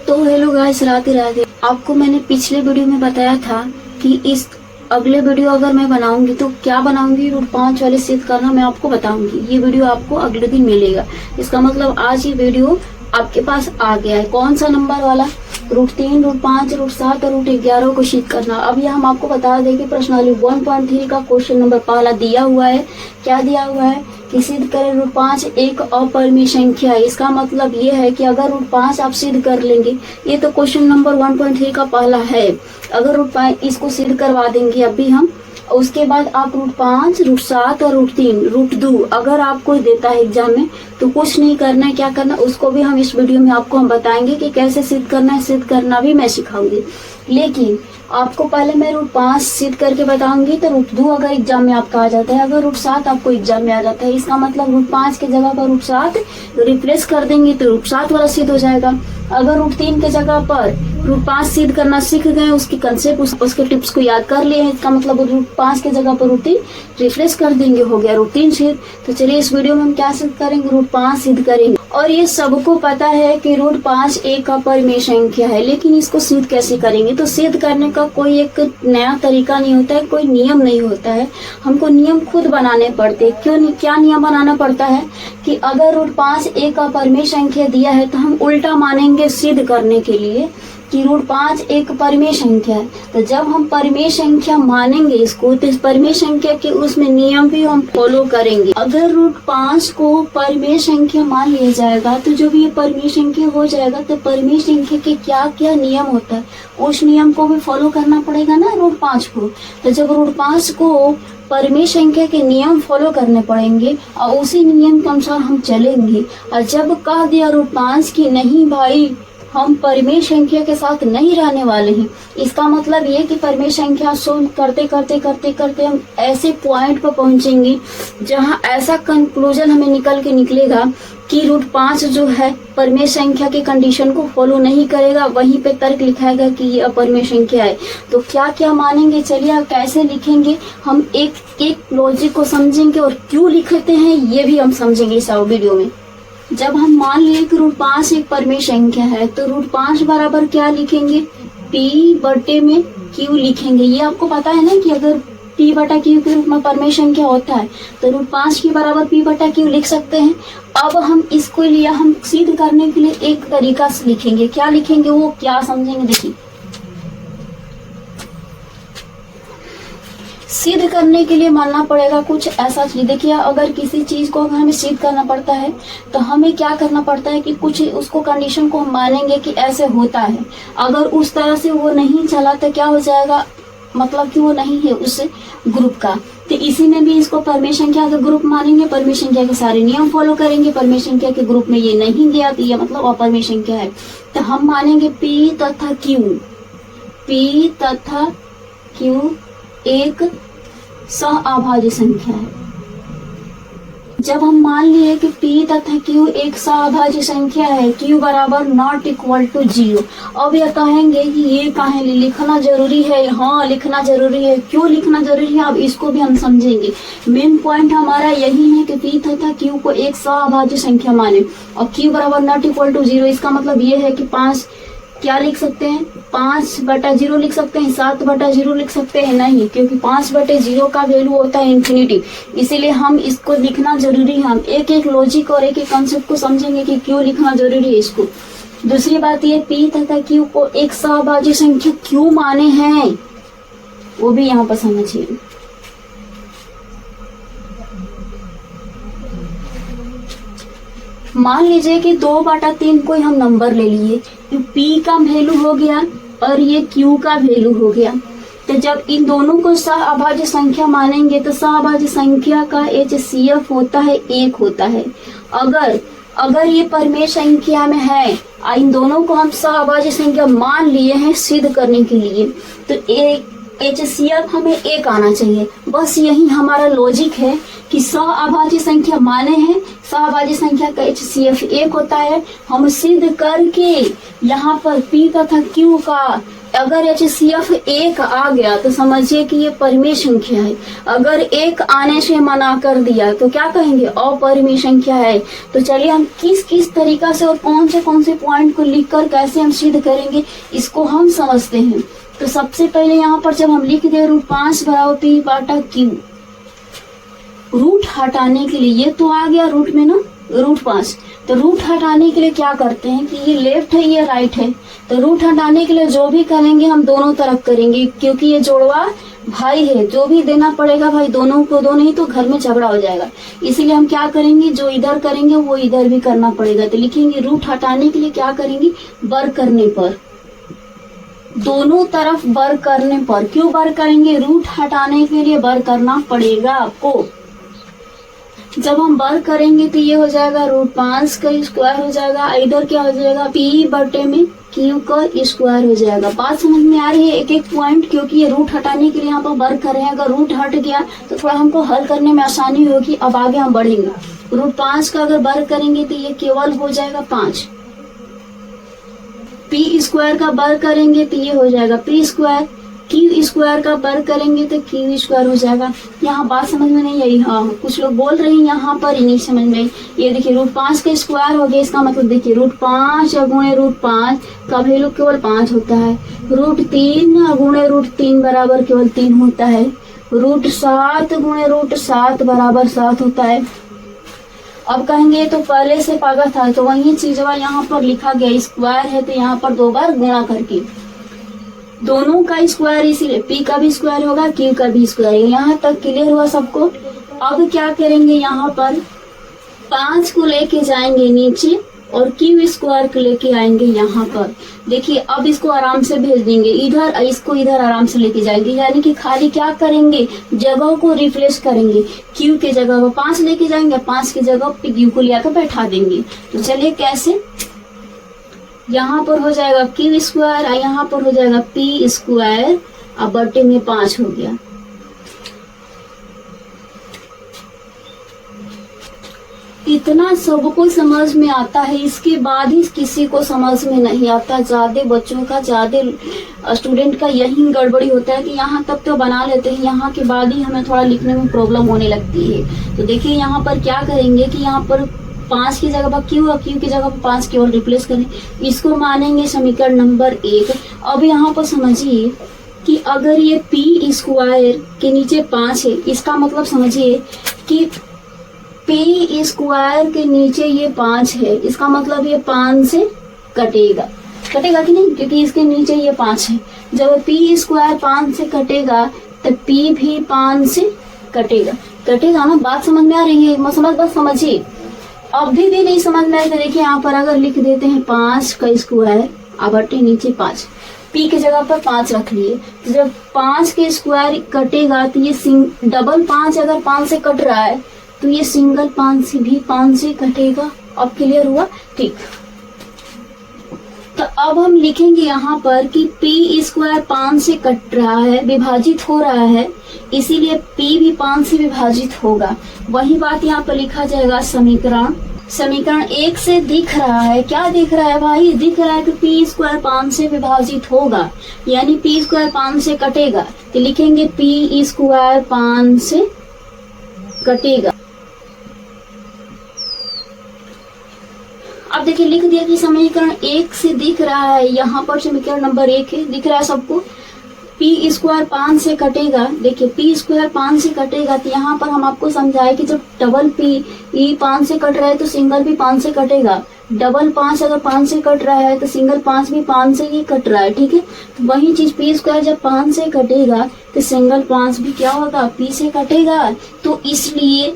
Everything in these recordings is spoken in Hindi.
तो हेलो गाइस, राधे राधे। आपको मैंने पिछले वीडियो में बताया था कि इस अगले वीडियो अगर मैं बनाऊंगी तो क्या बनाऊंगी, रूट 5 वाले सिद्ध करना मैं आपको बताऊंगी। ये वीडियो आपको अगले दिन मिलेगा। इसका मतलब आज ये वीडियो आपके पास आ गया है। कौन सा नंबर वाला? रूट 3, रूट 5, रूट 7 और रूट 11 को सिद्ध करना। अब ये हम आपको बता दें कि प्रश्नावली 1.3 का क्वेश्चन नंबर पहला दिया हुआ है। क्या दिया हुआ है कि सिद्ध करें रूट 5 एक अपरिमेय संख्या है। इसका मतलब ये है कि अगर रूट 5 आप सिद्ध कर लेंगे, ये तो क्वेश्चन नंबर 1.3 का पहला है। अगर रूट 5 इसको सिद्ध करवा देंगे अभी हम, उसके बाद आप रूट 5, रूट 7 और रूट 3, रूट 2 अगर आपको देता है एग्जाम में तो कुछ नहीं करना है। क्या करना है उसको भी हम इस वीडियो में आपको हम बताएंगे कि कैसे सिद्ध करना है। सिद्ध करना भी मैं सिखाऊंगी, लेकिन आपको पहले मैं रूट 5 सिद्ध करके बताऊंगी। तो रूट 2 अगर एग्जाम में आपका आ जाता है, अगर रूट 7 आपको एग्जाम में आ जाता है, इसका मतलब रूट 5 के जगह पर रूट 7 रिप्लेस कर देंगे तो रूट 7 वाला सिद्ध हो जाएगा। अगर रूट 3 के जगह पर रूट 5 सिद्ध करना सीख गए, उसकी कंसेप्ट उसके टिप्स को याद कर लिए हैं, इसका मतलब रूट 5 के जगह पर रूट 3 रिप्लेस कर देंगे, हो गया रूट 3 सिद्ध। तो चलिए इस वीडियो में हम क्या सिद्ध करेंगे, रूट 5 सिद्ध करेंगे। और ये सबको पता है कि रूट 5 एक अपरिमेय संख्या है, लेकिन इसको सिद्ध कैसे करेंगे? तो सिद्ध करने का कोई एक नया तरीका नहीं होता है, कोई नियम नहीं होता है, हमको नियम खुद बनाने पड़ते हैं। क्यों नहीं? क्या नियम बनाना पड़ता है कि अगर रूट 5 एक अपरिमेय संख्या दिया है तो हम उल्टा मानेंगे सिद्ध करने के लिए कि रूट 5 एक परिमेय संख्या है। तो जब हम परिमेय संख्या मानेंगे इसको, तो इस परिमेय संख्या के उसमें नियम भी हम फॉलो करेंगे। अगर रूट 5 को परिमेय संख्या मान लिया जाएगा तो जब ये परिमेय संख्या हो जाएगा तो परिमेय संख्या के क्या क्या नियम होता है उस नियम को भी फॉलो करना पड़ेगा ना रूट 5 को। तो जब रूट 5 को परिमेय संख्या के नियम फॉलो करने पड़ेंगे और उसी नियम के अनुसार हम चलेंगे। और जब कह दिया रूट 5 की नहीं भाई हम परिमेय संख्या के साथ नहीं रहने वाले हैं, इसका मतलब ये कि परिमेय संख्या सोल्व करते करते करते करते हम ऐसे पॉइंट पर पहुंचेंगे जहां ऐसा कंक्लूजन हमें निकल के निकलेगा कि रूट 5 जो है परिमेय संख्या के कंडीशन को फॉलो नहीं करेगा। वहीं पे तर्क लिखाएगा कि ये अपरिमेय संख्या है। तो क्या क्या मानेंगे, चलिए आप कैसे लिखेंगे, हम एक एक लॉजिक को समझेंगे और क्यों लिखते हैं ये भी हम समझेंगे इस वीडियो में। जब हम मान लिए कि रूट 5 एक परिमेय संख्या है तो रूट 5 बराबर क्या लिखेंगे, p बटे में q लिखेंगे। ये आपको पता है ना कि अगर p बटा q के रूप में परिमेय संख्या होता है तो रूट 5 के बराबर p बटा q लिख सकते हैं। अब हम इसको लिया हम सिद्ध करने के लिए एक तरीका से लिखेंगे। क्या लिखेंगे वो क्या समझेंगे, देखिए। सिद्ध करने के लिए मानना पड़ेगा कुछ ऐसा चीज। देखिए अगर किसी चीज को अगर हमें सिद्ध करना पड़ता है तो हमें क्या करना पड़ता है कि कुछ उसको कंडीशन को हम मानेंगे कि ऐसे होता है। अगर उस तरह से वो नहीं चला तो क्या हो जाएगा, मतलब कि वो नहीं है उस ग्रुप का। तो इसी में भी इसको परिमेय संख्या का ग्रुप मानेंगे, परिमेय संख्या के सारे नियम फॉलो करेंगे। परिमेय संख्या के ग्रुप में ये नहीं गया तो ये मतलब अपरिमेय संख्या है। तो हम मानेंगे p तथा q एक सहअभाज्य संख्या है। जब हम मान लिए कि p तथा q एक सहअभाज्य संख्या है, q बराबर नॉट इक्वल टू 0। अब ये कहेंगे कि ये कहें लिखना जरूरी है। हाँ लिखना जरूरी है। क्यों लिखना जरूरी है अब इसको भी हम समझेंगे। मेन पॉइंट हमारा यही है कि p तथा q को एक सहअभाज्य संख्या माने और q बराबर नॉट इक्वल टू 0। इसका मतलब ये है कि 5 क्या लिख सकते हैं, 5/0 लिख सकते हैं, 7/0 लिख सकते हैं नहीं, क्योंकि 5/0 का वैल्यू होता है इंफिनिटी। इसीलिए हम इसको लिखना जरूरी है। हम एक एक लॉजिक और एक एक कंसेप्ट को समझेंगे कि क्यों लिखना जरूरी है इसको। दूसरी बात ये p तथा q को एक सहअभाज्य संख्या क्यों माने हैं वो भी यहाँ पर समझिए। मान लीजिए कि 2/3 कोई हम नंबर ले लिए, तो p का वैल्यू हो गया और ये q का वैल्यू हो गया। तो जब इन दोनों को सहअभाज्य संख्या मानेंगे तो सहअभाज्य संख्या का HCF होता है 1 होता है। अगर ये परिमेय संख्या में है, इन दोनों को हम सहअभाज्य संख्या मान लिए हैं सिद्ध करने के लिए, तो एक HCF हमें 1 आना चाहिए। बस यही हमारा लॉजिक है कि सहअभाज्य संख्या माने हैं, सहअभाज्य संख्या का HCF 1 होता है। हम सिद्ध करके यहाँ पर p तथा q का अगर HCF 1 आ गया तो समझिए कि ये परिमेय संख्या है। अगर 1 आने से मना कर दिया तो क्या कहेंगे, अपरिमेय संख्या है। तो चलिए हम किस किस तरीका से और कौन से पॉइंट को लिखकर कैसे हम सिद्ध करेंगे इसको हम समझते हैं। तो सबसे पहले यहाँ पर जब हम लिख दे √5 बराबर P बाटा Q, रूट हटाने के लिए, ये तो आ गया रूट में ना √5, तो रूट हटाने के लिए क्या करते हैं कि ये लेफ्ट है ये राइट है, तो रूट हटाने के लिए जो भी करेंगे हम दोनों तरफ करेंगे, क्योंकि ये जोड़वा भाई है, जो भी देना पड़ेगा भाई दोनों को दो, नहीं तो घर में झगड़ा हो जाएगा। इसीलिए हम क्या करेंगे, जो इधर करेंगे वो इधर भी करना पड़ेगा। तो लिखेंगे रूट हटाने के लिए क्या करेंगे, वर्ग करने पर, दोनों तरफ वर्ग करने पर। क्यों वर्ग करेंगे, रूट हटाने के लिए वर्ग करना पड़ेगा आपको। जब हम वर्ग करेंगे तो ये हो जाएगा √5 का स्क्वायर हो जाएगा, इधर क्या हो जाएगा P बटे में Q का स्क्वायर हो जाएगा। बात समझ में आ रही है एक एक पॉइंट, क्योंकि ये रूट हटाने के लिए यहाँ पर वर्ग कर रहे हैं। अगर रूट हट गया तो थोड़ा हमको हल करने में आसानी होगी। अब आगे हम बढ़ेंगे, √5 का अगर वर्ग करेंगे तो ये केवल हो जाएगा 5, P स्क्वायर का वर्ग करेंगे तो ये हो जाएगा P स्क्वायर, Q स्क्वायर का वर्ग करेंगे तो Q स्क्वायर हो जाएगा। यहाँ बात समझ में नहीं आई, हाँ कुछ लोग बोल रहे हैं यहाँ पर ही नहीं समझ में आई। ये देखिए √5 का स्क्वायर हो गया, इसका मतलब देखिए √5 गुणे √5 का वैल्यू केवल 5 होता है, √3 गुणे √3 बराबर केवल 3 होता है, √7 गुणे √7 बराबर 7 होता है। अब कहेंगे तो पहले से पागा था, तो वही चीज यहाँ पर लिखा गया, स्क्वायर है तो यहाँ पर 2 बार गुणा करके दोनों का स्क्वायर, इसीलिए P का भी स्क्वायर होगा Q का भी स्क्वायर। यहाँ तक क्लियर हुआ सबको। अब क्या करेंगे, यहाँ पर 5 को लेके जाएंगे नीचे और Q स्क्वायर को लेके आएंगे यहाँ पर। देखिए अब इसको आराम से भेज देंगे इधर, इसको इधर आराम से लेके जाएंगे, यानी कि खाली क्या करेंगे, जगह को रिप्लेस करेंगे। Q के जगह पर 5 लेके जाएंगे, 5 की जगह पे Q को लेकर बैठा देंगे। तो चलिए कैसे, यहाँ पर हो जाएगा Q स्क्वायर, यहाँ पर हो जाएगा P स्क्वायर, अब बटे में 5 हो गया। इतना सबको समझ में आता है, इसके बाद ही किसी को समझ में नहीं आता। ज्यादा बच्चों का, ज्यादा स्टूडेंट का यही गड़बड़ी होता है कि यहाँ तक तो बना लेते हैं, यहाँ के बाद ही हमें थोड़ा लिखने में प्रॉब्लम होने लगती है। तो देखिए यहाँ पर क्या करेंगे कि यहाँ पर 5 की जगह पर Q और Q की जगह पर 5 केवल रिप्लेस करें, इसको मानेंगे समीकरण नंबर 1। अब यहाँ पर समझिए कि अगर ये P स्क्वायर के नीचे 5 है, इसका मतलब समझिए कि P स्क्वायर के नीचे ये 5 है, इसका मतलब ये 5 से कटेगा, कटेगा कि नहीं, क्योंकि इसके नीचे ये 5 है। जब P स्क्वायर 5 से कटेगा तो P भी 5 से कटेगा, कटेगा ना। बात समझ में आ रही है, बस समझिए। अब भी नहीं समझ में आए तो देखिए यहाँ पर अगर लिख देते हैं 5 का स्क्वायर, अब बटे नीचे 5, P की जगह पर 5 रख लिए। तो जब 5 के स्क्वायर कटेगा तो ये डबल 5 अगर 5 से कट रहा है तो ये सिंगल 5 से भी 5 से कटेगा। अब क्लियर हुआ, ठीक। तो अब हम लिखेंगे यहाँ पर कि P स्क्वायर 5 से कट रहा है, विभाजित हो रहा है, इसीलिए P भी 5 से विभाजित होगा। वही बात यहाँ पर लिखा जाएगा समीकरण 1 से दिख रहा है, क्या दिख रहा है भाई, दिख रहा है कि P स्क्वायर 5 से विभाजित होगा, यानी P स्क्वायर 5 से कटेगा। तो लिखेंगे P स्क्वायर 5 से कटेगा। अब देखिए लिख दिया कि समीकरण 1 से दिख रहा है, यहाँ पर समीकरण नंबर 1 है, दिख रहा है सबको। P स्क्वायर 5 से कटेगा, देखिए P स्क्वायर 5 से कटेगा, तो यहाँ पर हम आपको समझाए कि जब डबल P 5 से कट रहा है तो सिंगल भी 5 से कटेगा। डबल 5 अगर 5 से कट रहा है तो सिंगल 5 भी 5 से ही कट रहा है, ठीक है। तो वही चीज P स्क्वायर जब 5 से कटेगा तो सिंगल 5 भी क्या होगा, P से कटेगा। तो इसलिए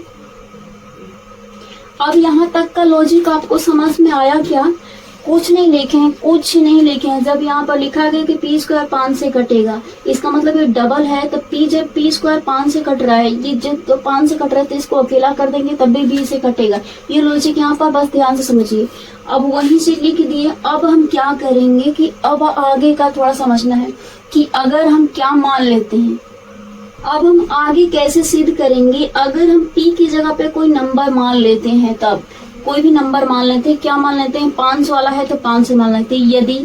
अब यहाँ तक का लॉजिक आपको समझ में आया क्या? कुछ नहीं लिखे। जब यहाँ पर लिखा गया कि P स्क्वायर 5 से कटेगा, इसका मतलब ये डबल है, तो P जब P स्क्वायर 5 से कट रहा है, ये जब तो 5 से कट रहा है तो इसको अकेला कर देंगे तब भी B से कटेगा। ये लॉजिक यहाँ पर बस ध्यान से समझिए। अब वहीं से लिख दिए। अब हम क्या करेंगे कि अब आगे का थोड़ा समझना है कि अगर हम क्या मान लेते हैं, अब हम आगे कैसे सिद्ध करेंगे। अगर हम P की जगह पे कोई नंबर मान लेते हैं, तब कोई भी नंबर मान लेते हैं, क्या मान लेते हैं, 5 वाला है तो 5 से मान लेते हैं। यदि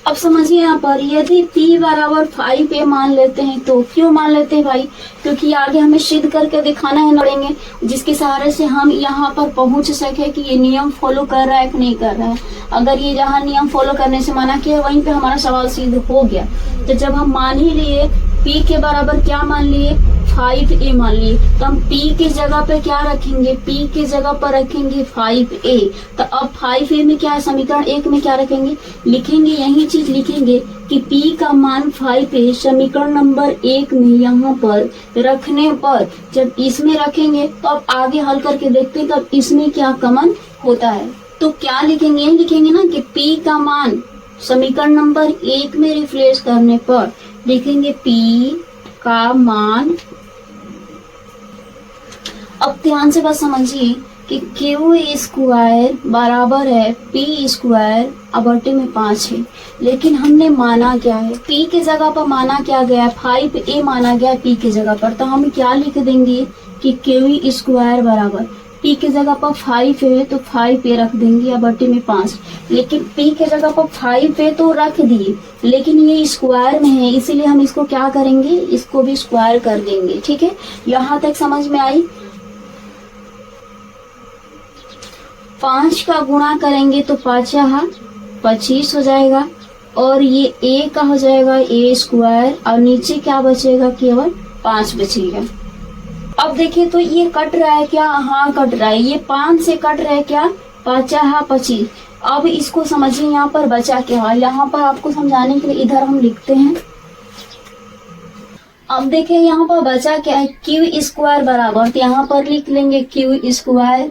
अब समझिए यहाँ पर यदि p बराबर 5a मान लेते हैं तो क्यों मान लेते हैं भाई, क्योंकि आगे हमें सिद्ध करके दिखाना है पड़ेंगे जिसके सहारे से हम यहाँ पर पहुंच सके कि ये नियम फॉलो कर रहा है कि नहीं कर रहा है। अगर ये जहाँ नियम फॉलो करने से माना किया वहीं पे हमारा सवाल सिद्ध हो गया। तो जब हम मान ही लिए p के बराबर क्या मान लिए 5a मान लिए, तो हम p की जगह पे क्या रखेंगे, p की जगह पर रखेंगे 5a। तो अब 5a में क्या है, समीकरण 1 में क्या रखेंगे, लिखेंगे यही चीज लिखेंगे कि p का मान 5a समीकरण नंबर 1 में यहाँ पर रखने पर जब इसमें रखेंगे तो अब आगे हल करके देखते हैं तब इसमें क्या कॉमन होता है। तो क्या लिखेंगे, यही लिखेंगे ना कि p का मान समीकरण नंबर 1 में रिप्लेस करने पर लिखेंगे p का मान। अब ध्यान से बात समझिए कि क्यू स्क्वायर बराबर है p स्क्वायर बटे में 5 है, लेकिन हमने माना क्या है, p की जगह पर माना क्या गया, 5a माना गया p की जगह पर। तो हम क्या लिख देंगे कि क्यू स्क्वायर बराबर p की जगह पर 5 है तो 5a रख देंगे बटे में 5। लेकिन p की जगह पर 5a तो रख दिए, लेकिन ये स्क्वायर में है इसीलिए हम इसको क्या करेंगे, इसको भी स्क्वायर कर देंगे। ठीक है, यहाँ तक समझ में आई। 5 का गुणा करेंगे तो 5 25 हो जाएगा और ये a का हो जाएगा a स्क्वायर और नीचे क्या बचेगा, केवल 5 बचेगा। अब देखिए तो ये कट रहा है क्या, हाँ कट रहा है, ये 5 से कट रहा है क्या, 5 25। अब इसको समझिए यहाँ पर बचा क्या, यहाँ पर आपको समझाने के लिए इधर हम लिखते हैं। अब देखिए यहाँ पर बचा क्या है, क्यू स्क्वायर बराबर, तो यहाँ पर लिख लेंगे क्यू स्क्वायर।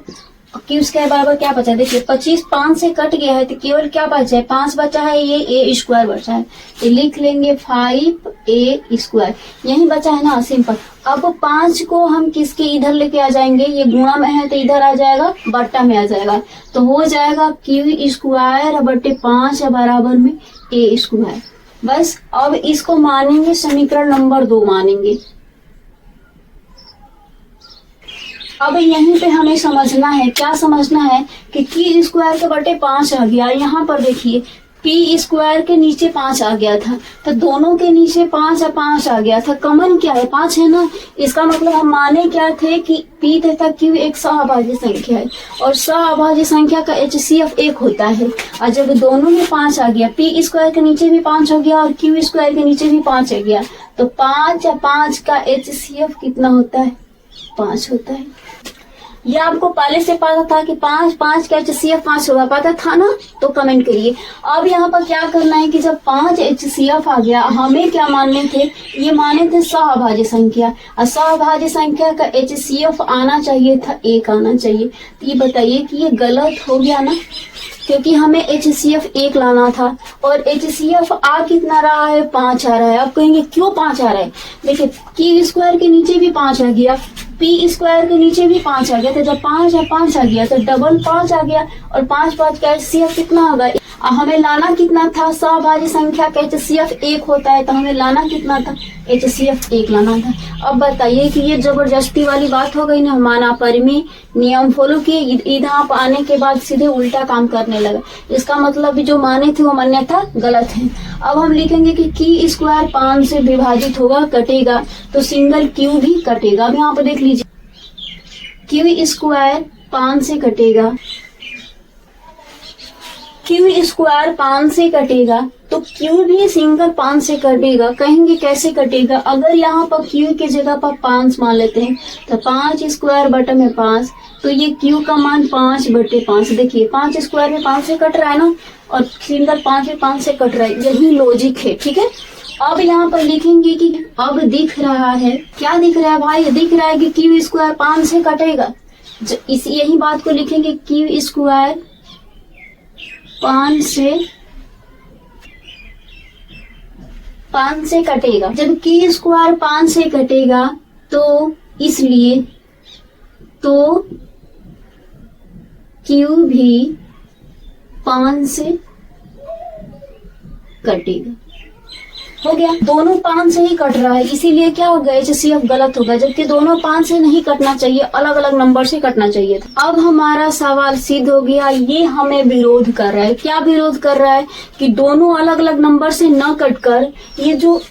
क्यू स्क्वायर बराबर क्या बचा, देखिए 25 5 से कट गया है तो केवल क्या बचा है, 5 बचा है, ये a स्क्वायर बचा है तो लिख लेंगे 5a स्क्वायर। यही बचा है ना, सिंपल। अब 5 को हम किसके इधर लेके आ जाएंगे, ये गुणा में है तो इधर आ जाएगा, बट्टा में आ जाएगा, तो हो जाएगा क्यू स्क्वायर बटे 5 बराबर में a स्क्वायर। बस अब इसको मानेंगे समीकरण नंबर 2 मानेंगे। अब यहीं पे हमें समझना है, क्या समझना है कि क्यू स्क्वायर के बटे 5 आ गया। यहाँ पर देखिए p स्क्वायर के नीचे 5 आ गया था तो दोनों के नीचे 5 आ गया था, कॉमन क्या है, 5 है ना। इसका मतलब हम माने क्या थे कि p तथा q एक सहअभाज्य संख्या है और सहअभाज्य संख्या का HCF 1 होता है। और जब दोनों में 5 आ गया, p स्क्वायर के नीचे भी 5 हो गया और q स्क्वायर के नीचे भी 5 आ गया, तो 5 का HCF कितना होता है, 5 होता है। ये आपको पहले से पता था कि 5 का HCF 5 होगा, पता था ना, तो कमेंट करिए। अब यहाँ पर क्या करना है कि जब 5 HCF आ गया, हमें क्या मानने थे, ये माने थे सहअभाज्य संख्या, और सहअभाज्य संख्या का HCF आना चाहिए था 1 आना चाहिए। तो ये बताइए कि ये गलत हो गया ना, क्योंकि हमें HCF 1 लाना था और HCF आ कितना रहा है, 5 आ रहा है। अब कहेंगे क्यों 5 आ रहा है, देखिए क्यू स्क्वायर के नीचे भी 5 आ गया, p स्क्वायर के नीचे भी 5 आ गया, तो जब 5 आ गया तो डबल 5 आ गया और 5 का HCF कितना होगा, हमें लाना कितना था, सहअभाज्य संख्या का HCF 1 होता है तो हमें लाना कितना था, HCF 1 लाना था। अब बताइए कि ये जबरदस्ती वाली बात हो गई ना, माना परिमेय नियम फॉलो किए, इधर आने के बाद सीधे उल्टा काम करने लगा। इसका मतलब जो माने थे वो मान्य था गलत है। अब हम लिखेंगे कि क्यू स्क्वायर 5 से विभाजित होगा, कटेगा तो सिंगल क्यू भी कटेगा। अब यहाँ पर देख लीजिए क्यू स्क्वायर 5 से कटेगा, क्यू स्क्वायर 5 से कटेगा तो क्यू भी सिंगल 5 से कटेगा। कहेंगे कैसे कटेगा, अगर यहाँ पर क्यू की जगह पर 5 मान लेते हैं तो 5 स्क्वायर बटे में 5, तो ये क्यू का मान 5 बटे 5। देखिए 5 स्क्वायर में 5 से कट रहा है ना, और सिंगल 5 में 5 से कट रहा है, यही लॉजिक है। ठीक है, अब यहाँ पर लिखेंगे कि अब दिख रहा है, क्या दिख रहा है भाई, दिख रहा है कि क्यू स्क्वायर 5 से कटेगा। इस यही बात को लिखेंगे क्यू स्क्वायर 5 से कटेगा। जब क्यू स्क्वायर 5 से कटेगा तो इसलिए तो क्यू भी 5 से कटेगा। हो गया। दोनों 5 से ही कट रहा है, इसीलिए क्या हो गया, HCF गलत होगा, जबकि दोनों 5 से नहीं कटना चाहिए, अलग अलग नंबर से कटना चाहिए था। अब हमारा सवाल सिद्ध हो गया, ये हमें विरोध कर रहा है। क्या विरोध कर रहा है कि दोनों अलग अलग नंबर से न कटकर ये जो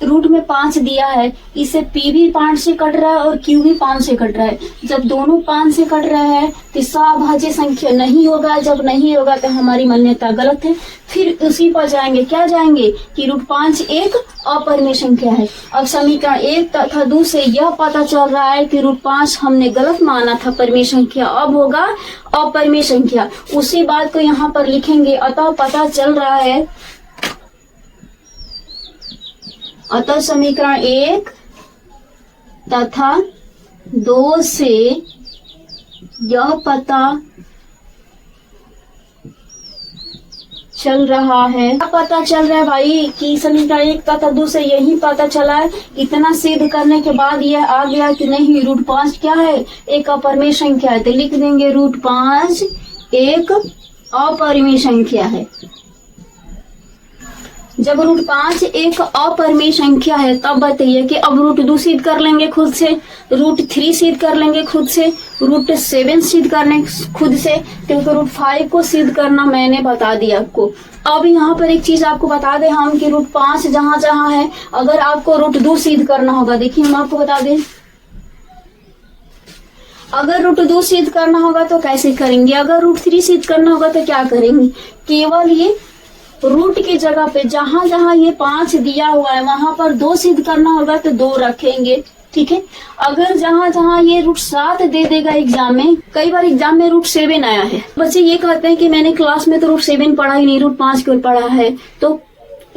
रूट में 5 दिया है, इसे P भी 5 से कट रहा है और Q भी 5 से कट रहा है। जब दोनों 5 से कट रहा है तो सभाज्य संख्या नहीं होगा, जब नहीं होगा तो हमारी मान्यता गलत है। फिर उसी पर जाएंगे, क्या जाएंगे कि रूट 5 एक अपरिमेय संख्या है। अब समीकरण 1 तथा 2 से यह पता चल रहा है कि रूट 5 हमने गलत माना था परिमेय संख्या, अब होगा अपरिमेय संख्या। उसी बात को यहाँ पर लिखेंगे, अतः पता चल रहा है, अतः समीकरण 1 तथा 2 से यह पता चल रहा है, क्या पता चल रहा है भाई कि समीकरण 1 तथा 2 से यही पता चला है। इतना सिद्ध करने के बाद यह आ गया कि नहीं, रूट 5 क्या है, एक अपरिमेय संख्या है, तो लिख देंगे रूट 5 एक अपरिमेय संख्या है। जब रूट 5 एक अपरिमेय संख्या है, तब बताइए कि अब रूट 2 सिद्ध कर लेंगे खुद से, रूट 3 सिद्ध कर लेंगे खुद से, रूट 7 सिद्ध करने खुद से, क्योंकि रूट 5 को सिद्ध करना मैंने बता दिया आपको। अब यहाँ पर एक चीज आपको बता दें हम कि रूट 5 जहां जहां है, अगर आपको रूट 2 सिद्ध करना होगा, देखिए हम आपको बता दें, अगर रूट 2 सिद्ध करना होगा तो कैसे करेंगे, अगर रूट 3 सिद्ध करना होगा तो क्या करेंगे, केवल ये रूट की जगह पे जहां जहां ये 5 दिया हुआ है वहां पर 2 सिद्ध करना होगा तो 2 रखेंगे, ठीक है। अगर जहां जहां ये रूट 7 दे देगा एग्जाम में, कई बार एग्जाम में रूट 7 आया है, बच्चे ये कहते हैं कि मैंने क्लास में तो रूट 7 पढ़ा ही नहीं, रूट 5 क्यों पढ़ा है। तो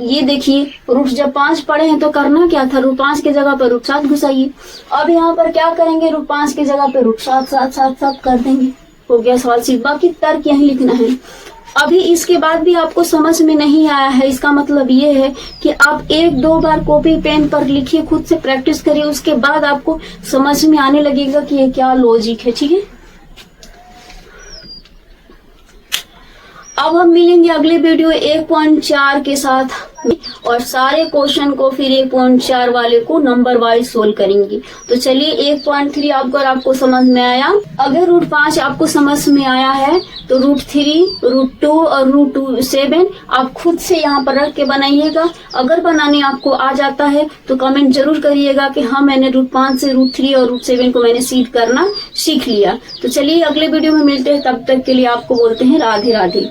ये देखिए, रूट जब 5 पढ़े हैं तो करना क्या था, रूट 5 की जगह पर रूट 7 घुसाइए। अब यहाँ पर क्या करेंगे, रूट 5 की जगह पे रूट 7 7 7 7 कर देंगे, हो गया सवाल सिद्ध। बाकी तर्क यही लिखना है। अभी इसके बाद भी आपको समझ में नहीं आया है, इसका मतलब ये है कि आप 1-2 बार कॉपी पेन पर लिखिए, खुद से प्रैक्टिस करिए, उसके बाद आपको समझ में आने लगेगा कि ये क्या लॉजिक है, ठीक है। अब हम मिलेंगे अगले वीडियो 1.4 के साथ, और सारे क्वेश्चन को फिर 1.4 वाले को नंबर वाइज सोल्व करेंगे। तो चलिए 1.3 आपको समझ में आया। अगर रूट 5 आपको समझ में आया है तो रूट 3, रूट 2 और रूट 7 आप खुद से यहाँ पर रख के बनाइएगा। अगर बनाने आपको आ जाता है तो कमेंट जरूर करिएगा कि हाँ, मैंने रूट 5 से रूट 3 और रूट 7 को मैंने सिद्ध करना सीख लिया। तो चलिए अगले वीडियो में मिलते हैं, तब तक के लिए आपको बोलते हैं राधे राधे।